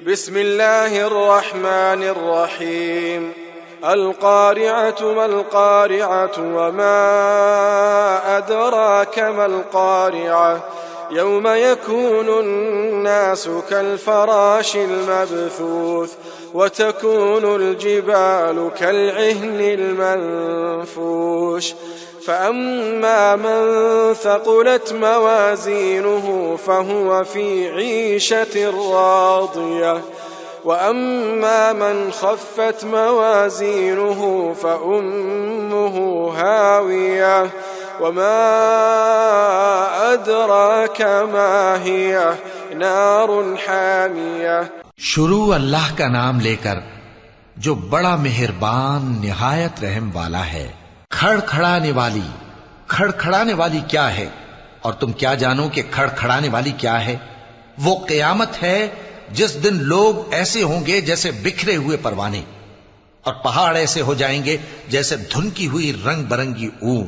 बिस्मिल्लाहिर रहमानिर रहीम। अल-क़ारिअतु मल-क़ारिअतु वमा अदराका मल-क़ारिअह यौम यकूनुन-नासु कल-फ़राशिल मबथूथ वतकूनुल जिबालु कल-इह्निल मंफूश फ़अम्मा मन थक़ुलत मवाज़ीनुहु फ़हुव फ़ी ईशतिर रादियह वअम्मा मन ख़फ़्फ़त मवाज़ीनुहु फ़उम्मुहु हावियह वमा अदराका मा हियह नारुन हामियह। शुरू अल्लाह का नाम लेकर जो बड़ा मेहरबान निहायत रहम वाला है। खड़खड़ाने वाली क्या है और तुम क्या जानो कि खड़खड़ाने वाली क्या है? वो क़यामत है जिस दिन लोग ऐसे होंगे जैसे बिखरे हुए परवाने और पहाड़ ऐसे हो जाएंगे जैसे धुनकी हुई रंग बरंगी ऊन।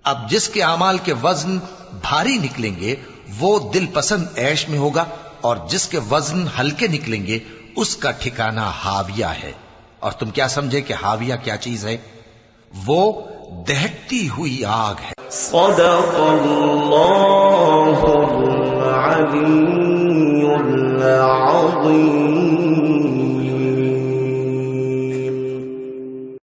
अब जिसके आमाल के वजन भारी निकलेंगे वो दिल पसंद ऐश में होगा और जिसके वजन हल्के निकलेंगे उसका ठिकाना हाविया है। और तुम क्या समझे कि हाविया क्या चीज है? वो दहकती हुई आग है।